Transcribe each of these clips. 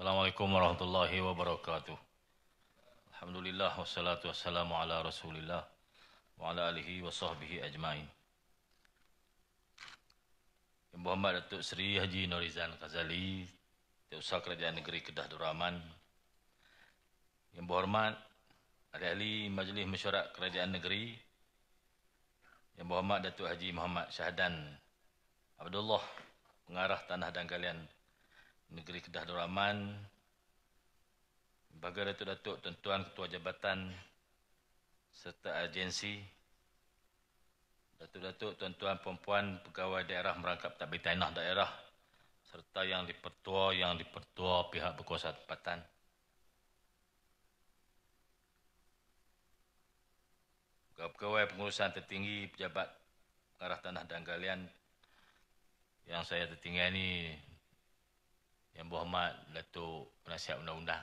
Assalamualaikum warahmatullahi wabarakatuh. Alhamdulillah wassalatu wassalamu ala Rasulillah wa ala alihi wa sahbihi ajmain. Yang Muhammad Datuk Seri Haji Norizan Ghazali, Teusaha Kerajaan Negeri Kedah Darul Aman. Yang berhormat ahli-ahli Majlis Mesyuarat Kerajaan Negeri, Yang berhormat Datuk Haji Muhammad Syahdan Abdullah, Pengarah Tanah dan Galian Negeri Kedah Darul Aman, Bahagia Datuk-Datuk Tuan-Tuan Ketua Jabatan serta agensi, Datuk-Datuk Tuan-Tuan Puan-Puan Pegawai Daerah Merangkap Tadbir Tanah Daerah serta yang dipertua pihak berkuasa tempatan. Pegawai pengurusan tertinggi pejabat Pengarah Tanah dan Galian yang saya tertinggal ini, Yang berhormat Datuk Penasihat Undang-Undang,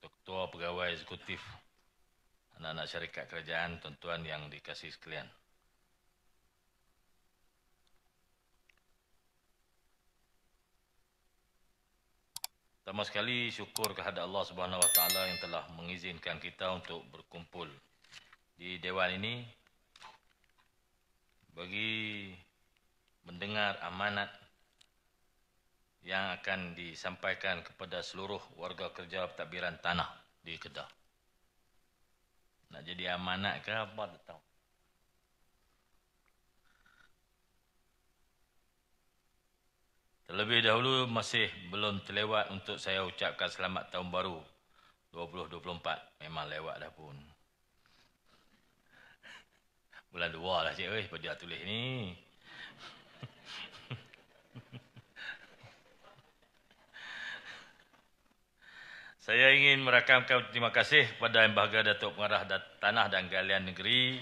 Ketua Pegawai Eksekutif, anak-anak syarikat kerajaan, tuan-tuan yang dikasihi sekalian. Pertama sekali syukur kehadrat Allah Subhanahu Wa Taala yang telah mengizinkan kita untuk berkumpul di dewan ini bagi mendengar amanat yang akan disampaikan kepada seluruh warga kerja pentadbiran tanah di Kedah. Nak jadi amanat ke apa tak tahu. Terlebih dahulu masih belum terlewat untuk saya ucapkan selamat tahun baru 2024. Memang lewat dah pun. Bulan 2 lah cik, pada tulis ni. Saya ingin merakamkan terima kasih kepada Yang Berbahagia Datuk Pengarah Tanah dan Galian Negeri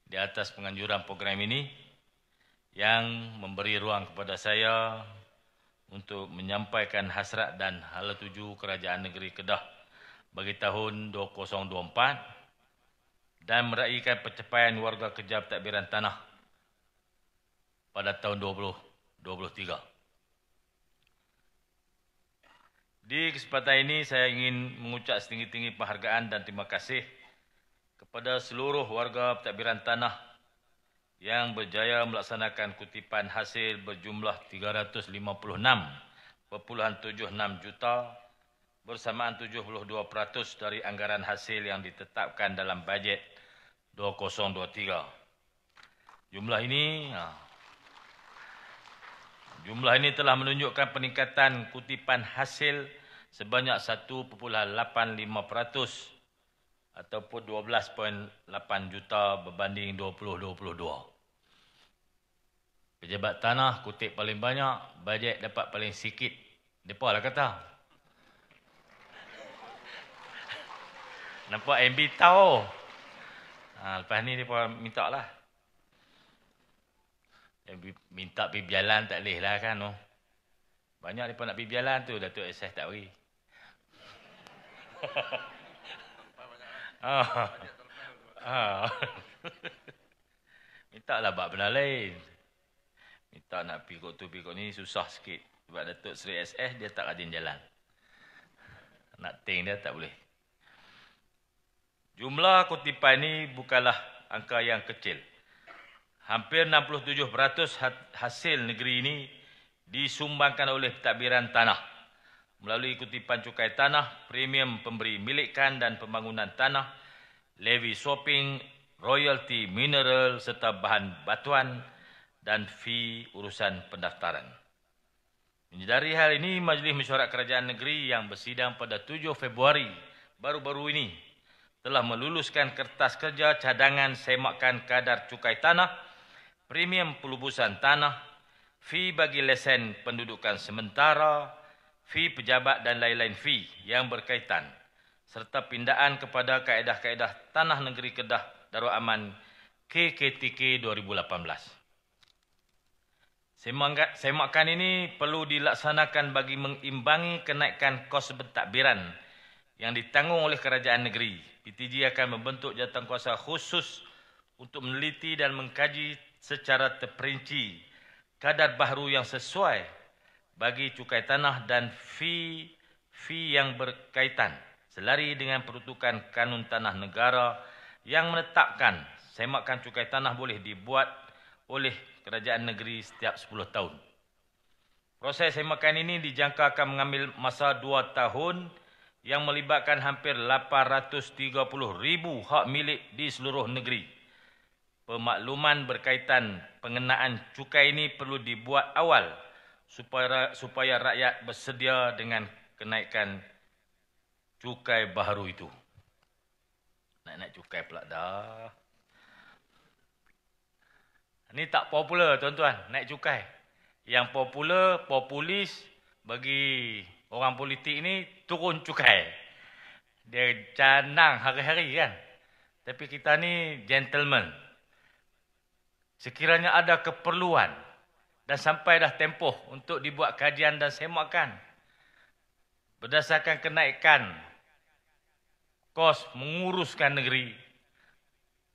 di atas penganjuran program ini yang memberi ruang kepada saya untuk menyampaikan hasrat dan hala tuju Kerajaan Negeri Kedah bagi tahun 2024 dan meraihkan pencapaian warga kerja pentadbiran tanah pada tahun 2023. Di kesempatan ini saya ingin mengucap setinggi-tinggi penghargaan dan terima kasih kepada seluruh warga pentadbiran tanah yang berjaya melaksanakan kutipan hasil berjumlah 356.76 juta bersamaan 72% dari anggaran hasil yang ditetapkan dalam bajet 2023. Jumlah ini telah menunjukkan peningkatan kutipan hasil sebanyak 1.85% ataupun 12.8 juta berbanding 2022. Pejabat tanah kutip paling banyak, bajet dapat paling sikit. Depa lah kata. Nampak MB tahu. Lepas ni depa minta lah. Minta pergi berjalan tak boleh lah kan. Banyak mereka nak pergi berjalan tu, Datuk SS tak beri. Minta lah buat benda lain. Minta nak pergi kot tu, pergi kot ni, susah sikit. Sebab Datuk Seri SS dia tak rajin jalan. Nak ting dia tak boleh. Jumlah kutipan ni bukanlah angka yang kecil. Hampir 67% hasil negeri ini disumbangkan oleh pentadbiran tanah melalui kutipan cukai tanah, premium pemberi milikan dan pembangunan tanah, levy shopping, royalty mineral serta bahan batuan dan fee urusan pendaftaran. Menyedari hal ini, Majlis Mesyuarat Kerajaan Negeri yang bersidang pada 7 Februari baru-baru ini telah meluluskan kertas kerja cadangan semakan kadar cukai tanah, premium pelubusan tanah, fee bagi lesen pendudukan sementara, fee pejabat dan lain-lain fee yang berkaitan, serta pindaan kepada kaedah-kaedah Tanah Negeri Kedah Darul Aman KKTK 2018. Semakan ini perlu dilaksanakan bagi mengimbangi kenaikan kos pentadbiran yang ditanggung oleh kerajaan negeri. PTG akan membentuk jawatankuasa khusus untuk meneliti dan mengkaji secara terperinci kadar baharu yang sesuai bagi cukai tanah dan fee yang berkaitan selari dengan peruntukan kanun tanah negara yang menetapkan semakan cukai tanah boleh dibuat oleh kerajaan negeri setiap 10 tahun. Proses semakan ini dijangka akan mengambil masa 2 tahun yang melibatkan hampir 830,000 hak milik di seluruh negeri. Pemakluman berkaitan pengenaan cukai ini perlu dibuat awal supaya rakyat bersedia dengan kenaikan cukai baharu itu. Naik cukai pula dah. Ini tak popular tuan-tuan, naik cukai. Yang populis bagi orang politik ini turun cukai. Dia canang hari-hari kan. Tapi kita ni gentleman. Sekiranya ada keperluan dan sampai dah tempoh untuk dibuat kajian dan semakan berdasarkan kenaikan kos menguruskan negeri,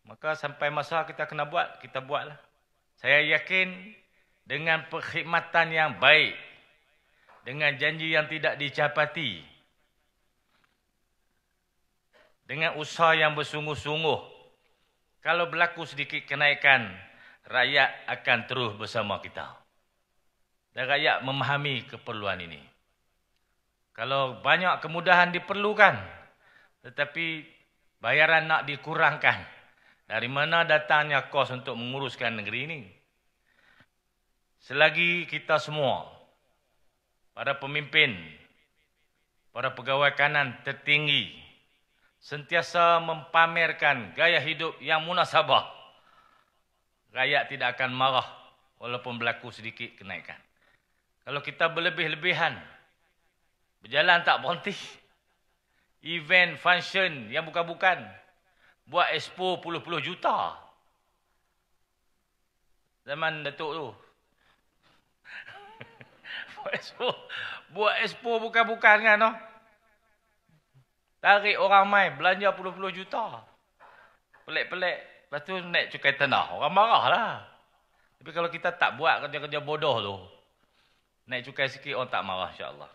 maka sampai masa kita kena buat, kita buatlah. Saya yakin dengan perkhidmatan yang baik, dengan janji yang tidak dicapati, dengan usaha yang bersungguh-sungguh, kalau berlaku sedikit kenaikan, rakyat akan terus bersama kita. Dan rakyat memahami keperluan ini. Kalau banyak kemudahan diperlukan, tetapi bayaran nak dikurangkan, dari mana datangnya kos untuk menguruskan negeri ini? Selagi kita semua, para pemimpin, para pegawai kanan tertinggi, sentiasa mempamerkan gaya hidup yang munasabah, rakyat tidak akan marah walaupun berlaku sedikit kenaikan. Kalau kita berlebih-lebihan, berjalan tak berhenti, event, function yang bukan-bukan, buat expo puluh-puluh juta. Zaman Datuk tu. buat expo bukan-bukan kan, no? Tarik orang mai, belanja puluh-puluh juta. Pelik-pelik. Lepas tu naik cukai tanah. Orang marah lah. Tapi kalau kita tak buat kerja-kerja bodoh tu, naik cukai sikit orang tak marah, insyaAllah.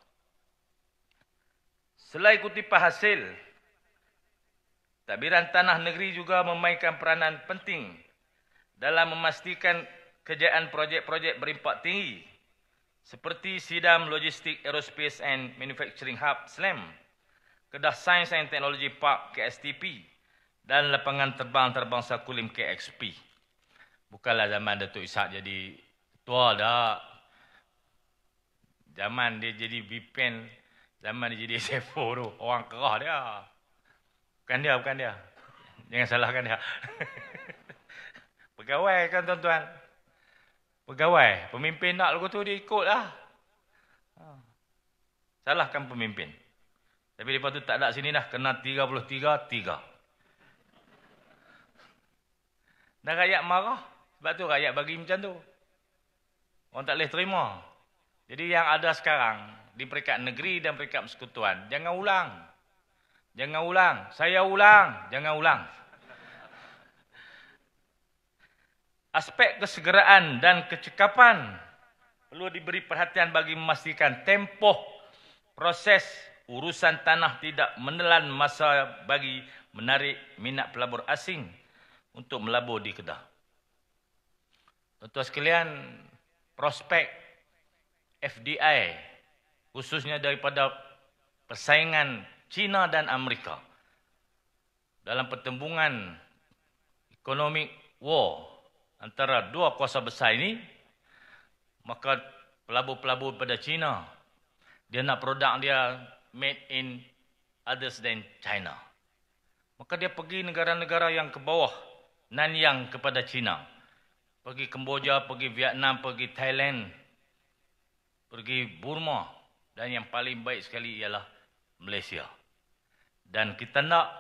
Selain kutipan hasil, tadbiran tanah negeri juga memainkan peranan penting dalam memastikan kejayaan projek-projek berimpak tinggi seperti Sidam Logistik Aerospace and Manufacturing Hub SLAM, Kedah Sains and Teknologi Park KSTP dan lapangan terbang Terbangsa Kulim KXP. Bukanlah zaman Datuk Ishak jadi ketua dah. Zaman dia jadi VPN, zaman dia jadi SFO tu, orang kerah dia. Bukan dia. Jangan salahkan dia. Pegawai kan tuan-tuan. Pegawai, pemimpin nak lagu tu dia ikut lah. Salahkan pemimpin. Tapi lepas tu tak ada sini dah, kena 33-3. Dan rakyat marah. Sebab tu rakyat bagi macam tu. Orang tak boleh terima. Jadi yang ada sekarang, di peringkat negeri dan peringkat persekutuan, jangan ulang. Jangan ulang. Saya ulang. Jangan ulang. Aspek kesegeraan dan kecekapan perlu diberi perhatian bagi memastikan tempoh proses urusan tanah tidak menelan masa bagi menarik minat pelabur asing untuk melabur di Kedah. Tuan-tuan sekalian, prospek FDI khususnya daripada persaingan China dan Amerika dalam pertembungan economic war antara dua kuasa besar ini, maka pelabur-pelabur pada China, dia nak produk dia made in others than China. Maka dia pergi negara-negara yang ke bawah, Nanyang kepada China. Pergi Kemboja, pergi Vietnam, pergi Thailand, pergi Burma. Dan yang paling baik sekali ialah Malaysia. Dan kita nak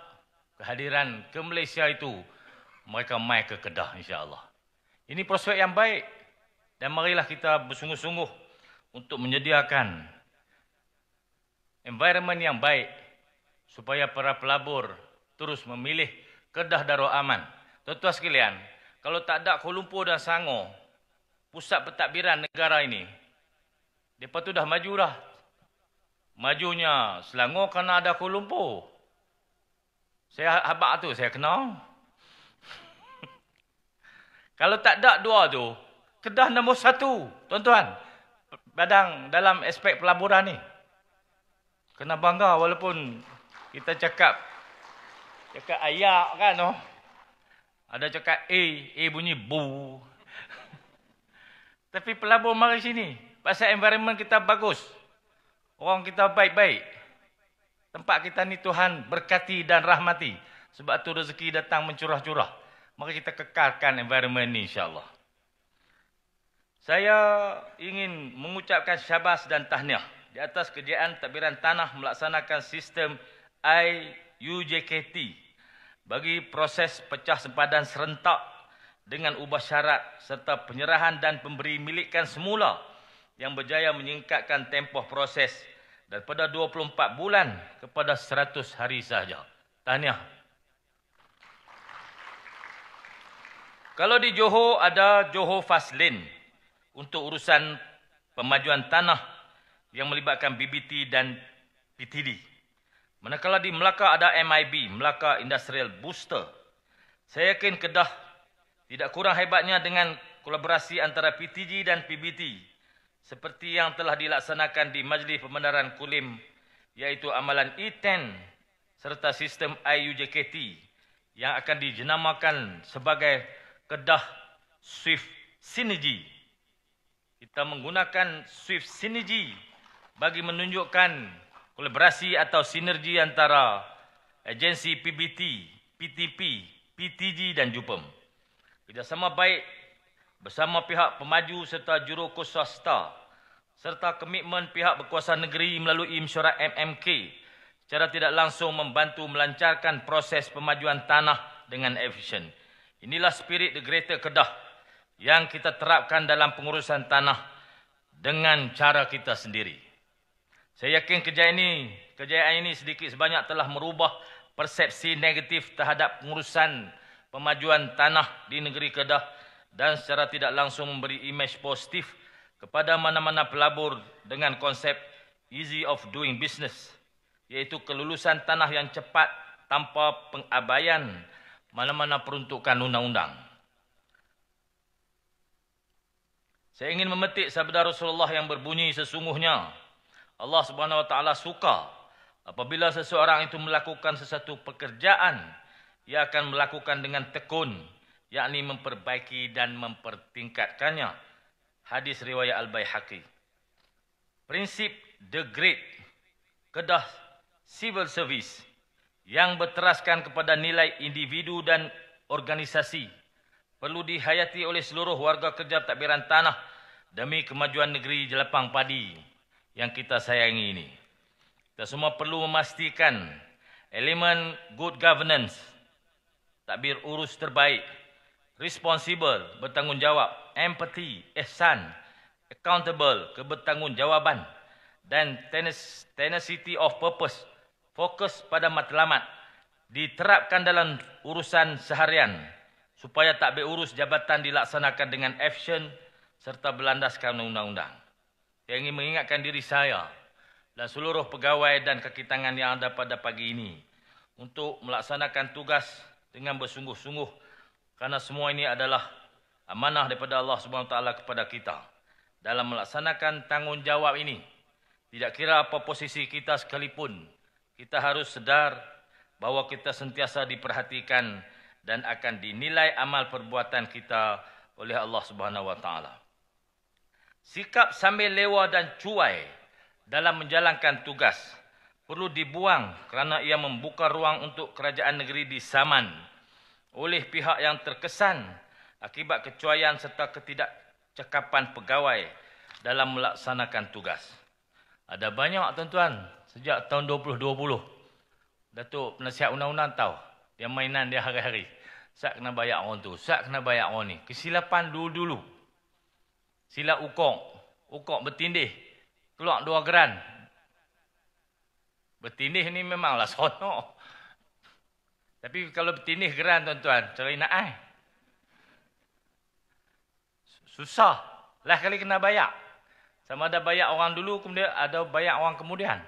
kehadiran ke Malaysia itu, mereka mai ke Kedah insya-Allah. Ini prospek yang baik. Dan marilah kita bersungguh-sungguh untuk menyediakan environment yang baik supaya para pelabur terus memilih Kedah Darul Aman. Tuan-tuan sekalian, kalau tak ada Kuala Lumpur dan Selangor, pusat pentadbiran negara ini, Depa tu dah maju dah. Majunya Selangor kena ada Kuala Lumpur. Saya habaq tu, saya kenal. Kalau tak ada dua tu, Kedah nombor 1, tuan-tuan. Padang dalam aspek pelaburan ni. Kena bangga walaupun kita cakap ayak kan. Oh. Ada cakap A bunyi bu. Tapi pelabur mari sini. Pasal environment kita bagus. Orang kita baik-baik. Tempat kita ni Tuhan berkati dan rahmati. Sebab tu rezeki datang mencurah-curah. Mari kita kekalkan environment ni insya-Allah. Saya ingin mengucapkan syabas dan tahniah di atas kejayaan Tadbiran Tanah melaksanakan sistem IUJKT bagi proses pecah sempadan serentak dengan ubah syarat serta penyerahan dan pemberi milikan semula yang berjaya menyingkatkan tempoh proses daripada 24 bulan kepada 100 hari sahaja. Tahniah. Kalau di Johor ada Johor Fast Lane untuk urusan pemajuan tanah yang melibatkan BBT dan PTD. Manakala di Melaka ada MIB, Melaka Industrial Booster. Saya yakin Kedah tidak kurang hebatnya dengan kolaborasi antara PTG dan PBT seperti yang telah dilaksanakan di Majlis Pembenaran Kulim iaitu amalan E10 serta sistem IUJKT yang akan dijenamakan sebagai Kedah Swift Synergy. Kita menggunakan Swift Synergy bagi menunjukkan kolaborasi atau sinergi antara agensi PBT, PTP, PTG dan JUPEM. Kerjasama baik bersama pihak pemaju serta jurukus swasta serta komitmen pihak berkuasa negeri melalui mesyuarat MMK secara tidak langsung membantu melancarkan proses pemajuan tanah dengan efisien. Inilah spirit The Greater Kedah yang kita terapkan dalam pengurusan tanah dengan cara kita sendiri. Saya yakin kejayaan ini sedikit sebanyak telah merubah persepsi negatif terhadap pengurusan pemajuan tanah di negeri Kedah dan secara tidak langsung memberi imej positif kepada mana-mana pelabur dengan konsep easy of doing business, iaitu kelulusan tanah yang cepat tanpa pengabaian mana-mana peruntukan undang-undang. Saya ingin memetik sabda Rasulullah yang berbunyi sesungguhnya Allah Subhanahu Wa Taala suka apabila seseorang itu melakukan sesuatu pekerjaan, ia akan melakukan dengan tekun, yakni memperbaiki dan mempertingkatkannya. Hadis riwayat Al-Baihaqi. Prinsip The Great Kedah Civil Service yang berteraskan kepada nilai individu dan organisasi perlu dihayati oleh seluruh warga kerja tadbiran tanah demi kemajuan negeri Jelapang Padi yang kita sayangi ini. Kita semua perlu memastikan elemen good governance, tadbir urus terbaik, responsible, bertanggungjawab, empathy, ihsan, accountable, kebertanggungjawaban, dan tenacity of purpose, fokus pada matlamat, diterapkan dalam urusan seharian supaya tadbir urus jabatan dilaksanakan dengan efisien serta berlandaskan undang-undang. Saya ingin mengingatkan diri saya dan seluruh pegawai dan kaki tangan yang ada pada pagi ini untuk melaksanakan tugas dengan bersungguh-sungguh kerana semua ini adalah amanah daripada Allah SWT kepada kita. Dalam melaksanakan tanggungjawab ini, tidak kira apa posisi kita sekalipun, kita harus sedar bahawa kita sentiasa diperhatikan dan akan dinilai amal perbuatan kita oleh Allah SWT. Sikap sambil lewa dan cuai dalam menjalankan tugas perlu dibuang kerana ia membuka ruang untuk kerajaan negeri disaman oleh pihak yang terkesan akibat kecuaian serta ketidakcakapan pegawai dalam melaksanakan tugas. Ada banyak tuan-tuan sejak tahun 2020. Datuk Penasihat Undang-Undang tahu. Dia mainan dia hari-hari. Sat kena bayar orang tu, sat kena bayar orang ni. Kesilapan dulu-dulu. Silap ukok bertindih. Keluar 2 geran. Bertindih ni memanglah sonok. Tapi kalau bertindih geran tuan-tuan, cari nak susah. Lah kali kena bayar. Sama ada bayar orang dulu, kemudian ada bayar orang kemudian.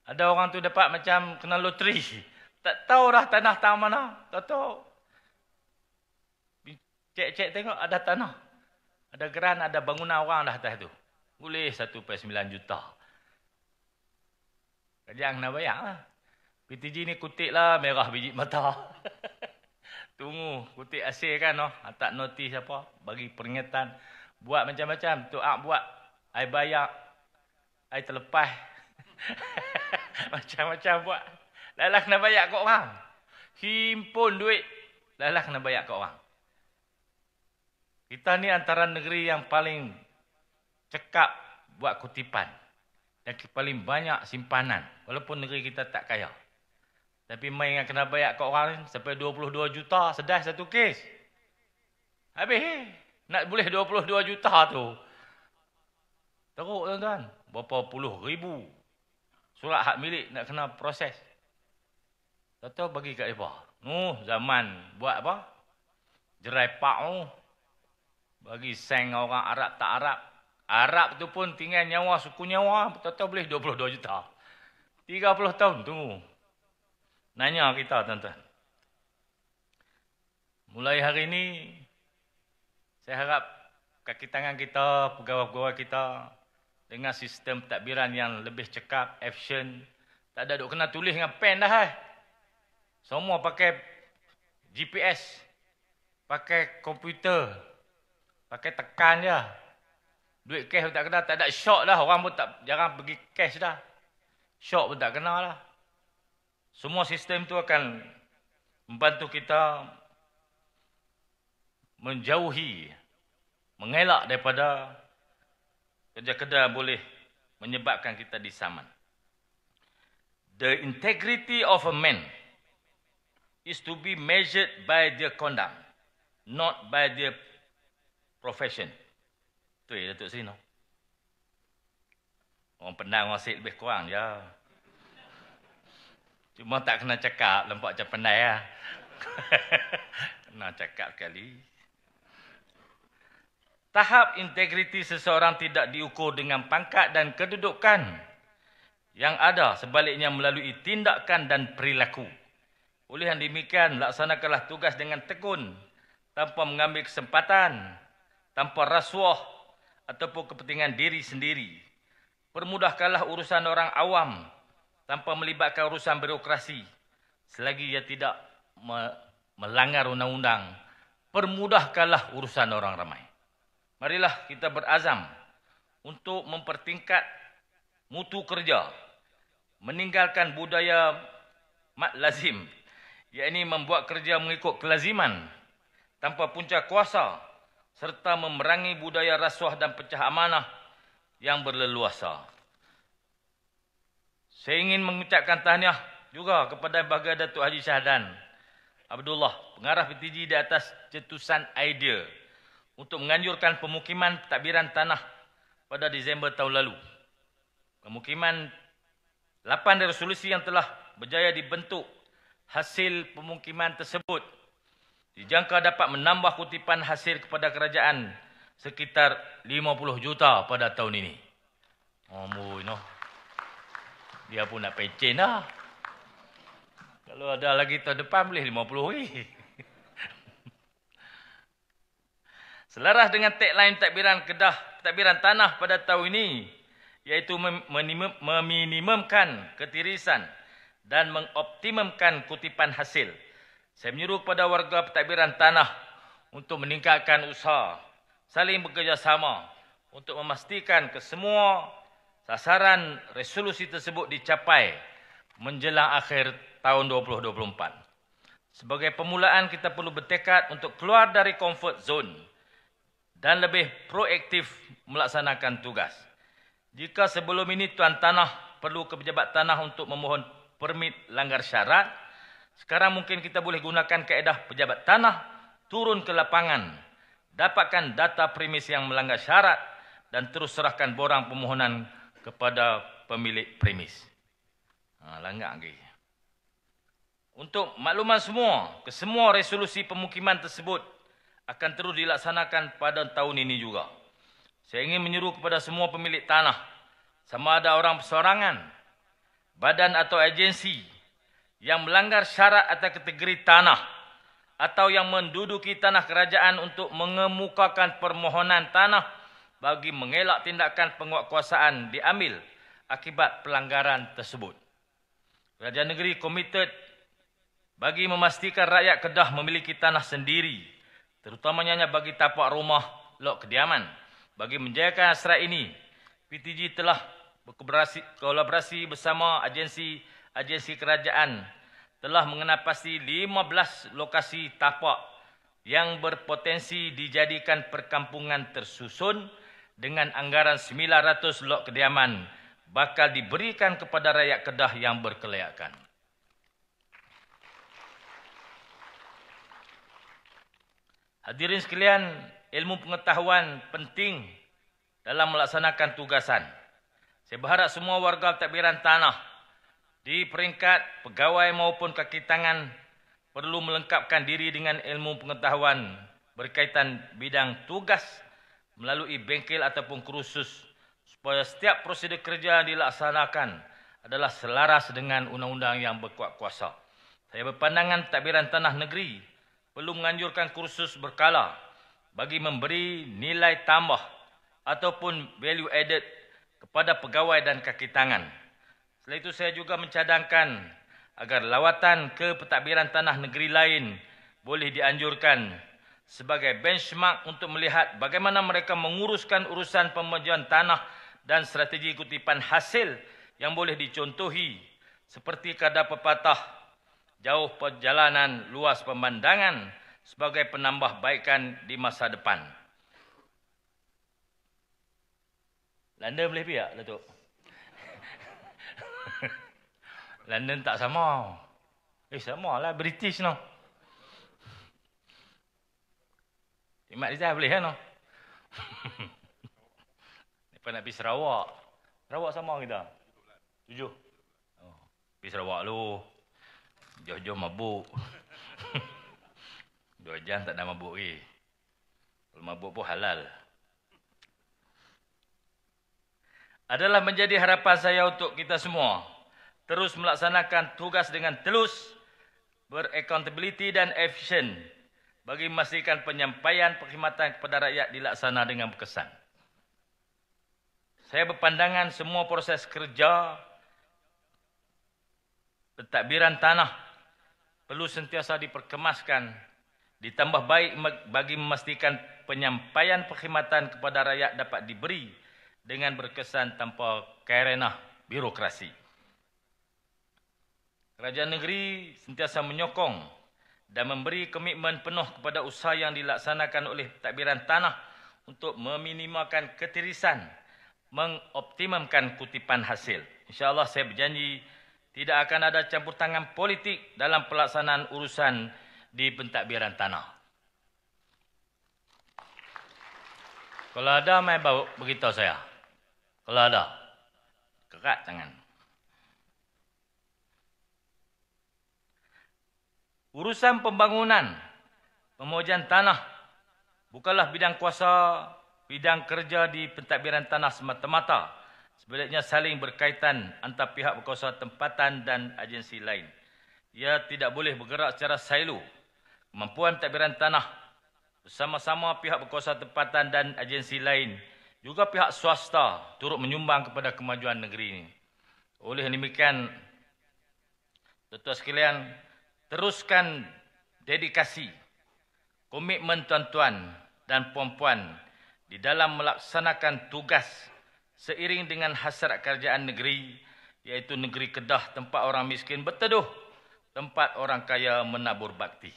Ada orang tu dapat macam kena loteri. Tak tahu dah tanah tang mana. Tak tahu. Cek-cek tengok ada tanah. Ada geran, ada bangunan orang dah atas tu. Boleh 1.9 juta. Jangan nak bayar lah. PTG ni kutik lah merah biji mata. Tunggu, kutik asil kan. Tak notis apa. Bagi peringatan. Buat macam-macam. Tu buat. I bayar. I terlepas. Macam-macam buat. Lalah kena bayar kat orang. Himpun duit. Lalah kena bayar kat orang. Kita ni antara negeri yang paling cekap buat kutipan. Dan paling banyak simpanan. Walaupun negeri kita tak kaya. Tapi main yang kena bayar kat orang sampai 22 juta. Sedar satu kes. Habis. Nak boleh 22 juta tu. Teruk tuan-tuan. Berapa puluh ribu. Surat hak milik nak kena proses. Tahu bagi kat mereka. Zaman buat apa? Jerai pak bagi seng orang Arab tak Arab. Arab tu pun tinggal nyawa, suku nyawa. Tahu boleh 22 juta. 30 tahun tunggu. Nanya kita tuan-tuan. Mulai hari ini, saya harap kaki tangan kita, pegawai-pegawai kita, dengan sistem tadbiran yang lebih cekap, action. Tak ada duk kena tulis dengan pen dah. Semua pakai GPS. Pakai komputer. Pakai tekan je. Duit cash pun tak kena. Tak ada shock dah. Orang pun tak jarang pergi cash dah. Shock pun tak kena lah. Semua sistem tu akan membantu kita menjauhi, mengelak daripada kerja-kerja boleh menyebabkan kita disaman. The integrity of a man is to be measured by their conduct, not by their profession. Tu ya Datuk Seri. Orang pandai orang lebih kurang je. Cuma tak kena cakap, nampak macam pandai lah. Kena cakap sekali. Tahap integriti seseorang tidak diukur dengan pangkat dan kedudukan yang ada, sebaliknya melalui tindakan dan perilaku. Oleh yang demikian, laksanakanlah tugas dengan tekun, tanpa mengambil kesempatan, tanpa rasuah ataupun kepentingan diri sendiri. Permudahkanlah urusan orang awam, tanpa melibatkan urusan birokrasi. Selagi ia tidak melanggar undang-undang, permudahkanlah urusan orang ramai. Marilah kita berazam untuk mempertingkat mutu kerja, meninggalkan budaya mat lazim, yakni membuat kerja mengikut kelaziman tanpa punca kuasa, serta memerangi budaya rasuah dan pecah amanah yang berleluasa. Saya ingin mengucapkan tahniah juga kepada Baginda Datuk Haji Syahdan Abdullah, pengarah PTG, di atas cetusan idea untuk menganjurkan pemukiman pentadbiran tanah pada Disember tahun lalu. Pemukiman 8 resolusi yang telah berjaya dibentuk hasil pemukiman tersebut dijangka dapat menambah kutipan hasil kepada kerajaan sekitar 50 juta pada tahun ini. Dia pun nak pecen dah. Kalau ada lagi tahun depan boleh 50 lagi. Selaras dengan tagline pentadbiran tanah pada tahun ini, iaitu meminimumkan ketirisan dan mengoptimumkan kutipan hasil. Saya menyuruh kepada warga pentadbiran tanah untuk meningkatkan usaha, saling bekerjasama untuk memastikan kesemua sasaran resolusi tersebut dicapai menjelang akhir tahun 2024. Sebagai permulaan, kita perlu bertekad untuk keluar dari comfort zone dan lebih proaktif melaksanakan tugas. Jika sebelum ini tuan tanah perlu ke pejabat tanah untuk memohon permit langgar syarat, sekarang mungkin kita boleh gunakan kaedah pejabat tanah turun ke lapangan, dapatkan data premis yang melanggar syarat dan terus serahkan borang permohonan kepada pemilik premis. Langgar lagi. Untuk makluman semua, kesemua resolusi pemukiman tersebut akan terus dilaksanakan pada tahun ini juga. Saya ingin menyeru kepada semua pemilik tanah, sama ada orang perseorangan, badan atau agensi yang melanggar syarat atau kategori tanah atau yang menduduki tanah kerajaan untuk mengemukakan permohonan tanah bagi mengelak tindakan penguatkuasaan diambil akibat pelanggaran tersebut. Kerajaan negeri komited bagi memastikan rakyat Kedah memiliki tanah sendiri, terutamanya bagi tapak rumah lok kediaman. Bagi menjayakan hasrat ini, PTG telah berkolaborasi bersama agensi kerajaan telah mengenal pasti 15 lokasi tapak yang berpotensi dijadikan perkampungan tersusun dengan anggaran 900 lok kediaman bakal diberikan kepada rakyat Kedah yang berkelayakan. Hadirin sekalian, ilmu pengetahuan penting dalam melaksanakan tugasan. Saya berharap semua warga pentadbiran tanah di peringkat pegawai maupun kaki tangan perlu melengkapkan diri dengan ilmu pengetahuan berkaitan bidang tugas melalui bengkel ataupun kursus supaya setiap prosedur kerja dilaksanakan adalah selaras dengan undang-undang yang berkuat kuasa. Saya berpandangan pentadbiran tanah negeri perlu menganjurkan kursus berkala bagi memberi nilai tambah ataupun value added kepada pegawai dan kaki tangan. Selain itu saya juga mencadangkan agar lawatan ke pentadbiran tanah negeri lain boleh dianjurkan sebagai benchmark untuk melihat bagaimana mereka menguruskan urusan pemajuan tanah dan strategi kutipan hasil yang boleh dicontohi seperti kadar pepatah jauh perjalanan luas pemandangan sebagai penambahbaikan di masa depan. London boleh pergi tak, Datuk? London tak sama. Sama lah, British no. Mak Rizal boleh kan no? Lepas nak pergi Sarawak. Sarawak sama kita? 7. Oh, pergi Sarawak lu. Jauh-jauh mabuk. 2 jam tak ada mabuk lagi. Kalau mabuk pun halal. Adalah menjadi harapan saya untuk kita semua terus melaksanakan tugas dengan telus, beraccountability dan efisien bagi memastikan penyampaian perkhidmatan kepada rakyat dilaksana dengan berkesan. Saya berpandangan semua proses kerja pentadbiran tanah perlu sentiasa diperkemaskan, ditambah baik bagi memastikan penyampaian perkhidmatan kepada rakyat dapat diberi dengan berkesan tanpa kerenah birokrasi. Kerajaan negeri sentiasa menyokong dan memberi komitmen penuh kepada usaha yang dilaksanakan oleh pentadbiran tanah untuk meminimalkan ketirisan, mengoptimumkan kutipan hasil. InsyaAllah saya berjanji tidak akan ada campur tangan politik dalam pelaksanaan urusan di pentadbiran tanah. Kalau ada, mai beritahu saya. Kalau ada, kerat tangan. Urusan pembangunan, pemohon tanah bukanlah bidang kuasa, bidang kerja di pentadbiran tanah semata-mata. Sebaliknya saling berkaitan antara pihak berkuasa tempatan dan agensi lain. Ia tidak boleh bergerak secara silo. Kemampuan pentadbiran tanah bersama-sama pihak berkuasa tempatan dan agensi lain, juga pihak swasta turut menyumbang kepada kemajuan negeri ini. Oleh demikian, tuan-tuan sekalian, teruskan dedikasi, komitmen tuan-tuan dan puan-puan di dalam melaksanakan tugas seiring dengan hasrat kerajaan negeri, iaitu negeri Kedah tempat orang miskin berteduh, tempat orang kaya menabur bakti.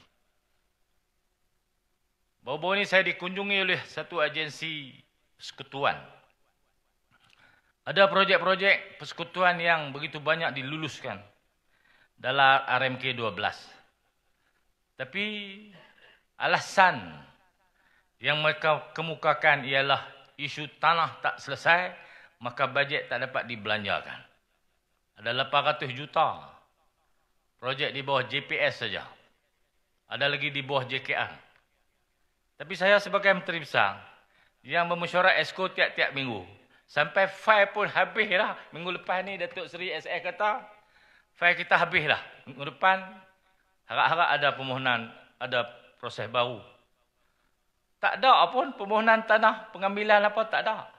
Baru-baru ini saya dikunjungi oleh satu agensi persekutuan. Ada projek-projek persekutuan yang begitu banyak diluluskan dalam RMK 12. Tapi alasan yang mereka kemukakan ialah isu tanah tak selesai, maka bajet tak dapat dibelanjakan. Ada 800 juta projek di bawah JPS saja. Ada lagi di bawah JKR. Tapi saya sebagai Menteri Besar, yang bermesyuarat esko tiap-tiap minggu. Sampai fail pun habis lah. Minggu lepas ni Datuk Seri SS kata, fail kita habis lah. Minggu depan, harap-harap ada permohonan, ada proses baru. Tak ada pun permohonan tanah pengambilan apa, tak ada.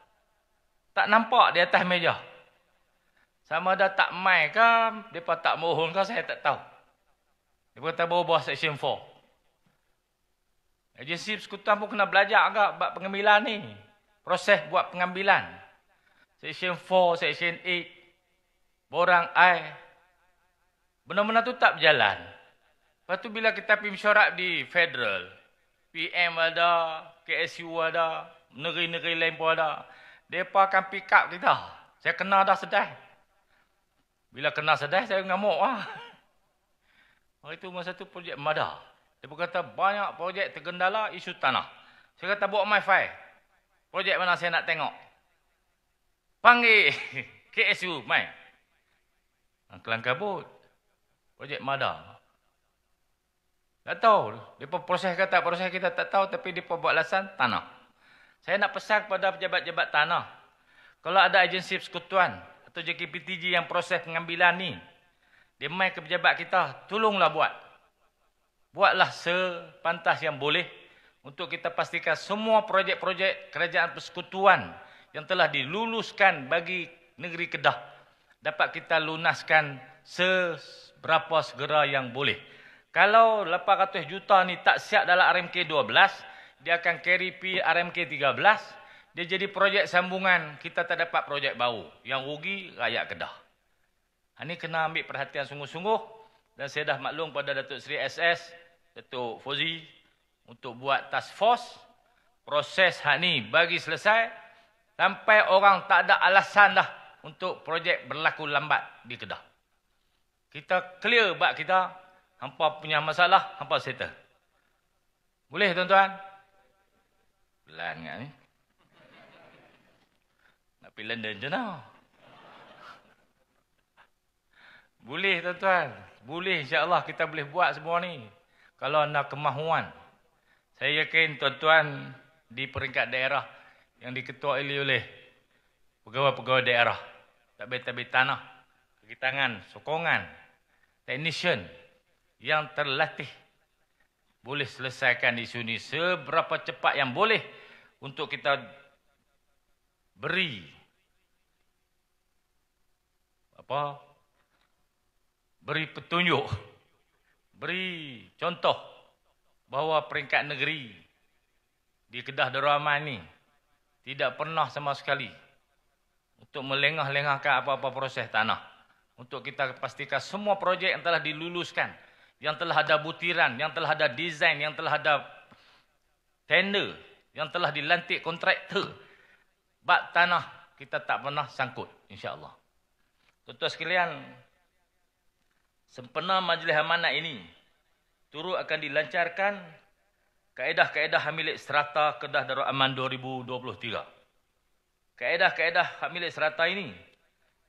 Tak nampak di atas meja. Sama ada tak mai ke, mereka tak mohon ke, saya tak tahu. Mereka kata bawah Seksyen 4. Agensi persekutuan pun kena belajar agak buat pengambilan ni. Proses buat pengambilan. Seksyen 4, Seksyen 8, borang I. Benda-benda tu tak berjalan. Lepas tu bila kita pergi mesyuarat di federal, PM ada, KSU ada, negeri-negeri lain pun ada. Mereka akan pick up kita. Saya kena dah sedai. Bila kena sedai, saya ngamuk lah. Hari itu masa tu projek MADA. Dia berkata banyak projek tergendala isu tanah. Saya kata buat my file. Projek mana saya nak tengok. Panggil KSU, mai. Kelang kabut. Projek MADA. Tak tahu. Dia proses kata proses kita tak tahu, tapi dia buat alasan tanah. Saya nak pesan kepada pejabat-pejabat tanah. Kalau ada agensi persekutuan atau JKPTG yang proses pengambilan ni, dia mai ke pejabat kita, tolonglah buat. Buatlah sepantas yang boleh untuk kita pastikan semua projek-projek kerajaan persekutuan yang telah diluluskan bagi negeri Kedah dapat kita lunaskan seberapa segera yang boleh. Kalau 800 juta ni tak siap dalam RMK 12, dia akan carry pi RMK 13, dia jadi projek sambungan, kita tak dapat projek baru. Yang rugi rakyat Kedah. Ini kena ambil perhatian sungguh-sungguh, dan saya dah maklum pada Datuk Seri SS, Datuk Fauzi, untuk buat task force, proses hak ni bagi selesai, sampai orang tak ada alasan dah untuk projek berlaku lambat di Kedah. Kita clear bab kita, hampa punya masalah, hampa settle. Boleh tuan-tuan? Pelan kan ni? Nak pergi London je nak. Boleh tuan-tuan. Boleh, insya-Allah kita boleh buat semua ni. Kalau ada kemahuan. Saya yakin tuan-tuan di peringkat daerah yang diketuai oleh pegawai-pegawai daerah, tabir-tabir tanah, kaki tangan, sokongan, technician yang terlatih boleh selesaikan isu ni seberapa cepat yang boleh untuk kita beri petunjuk, beri contoh bahawa peringkat negeri di Kedah Darul Aman ni tidak pernah sama sekali untuk melengah-lengahkan apa-apa proses tanah. Untuk kita pastikan semua projek yang telah diluluskan, yang telah ada butiran, yang telah ada desain, yang telah ada tender, yang telah dilantik kontraktor, bab tanah kita tak pernah sangkut, insya-Allah. Tuan-tuan sekalian, sempena majlis amanat ini turut akan dilancarkan kaedah-kaedah hak milik serata Kedah Darul Aman 2023. Kaedah-kaedah hak milik serata ini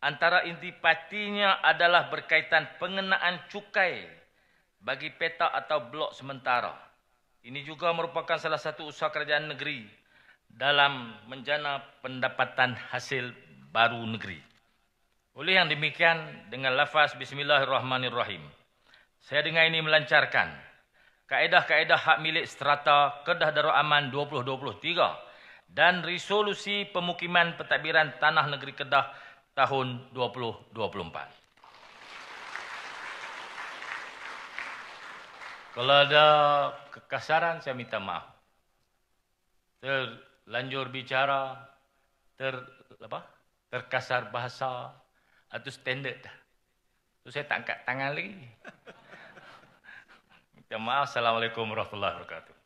antara intipatinya adalah berkaitan pengenaan cukai bagi petak atau blok sementara. Ini juga merupakan salah satu usaha kerajaan negeri dalam menjana pendapatan hasil baru negeri. Oleh yang demikian, dengan lafaz Bismillahirrahmanirrahim, saya dengan ini melancarkan kaedah-kaedah hak milik strata Kedah Darul Aman 2023 dan resolusi pemukiman pentadbiran tanah negeri Kedah tahun 2024. Kalau ada kekasaran, saya minta maaf. Terlanjur bicara, terkasar bahasa, atau standard dah. Tu saya tak angkat tangan lagi. Minta maaf. Assalamualaikum warahmatullahi wabarakatuh.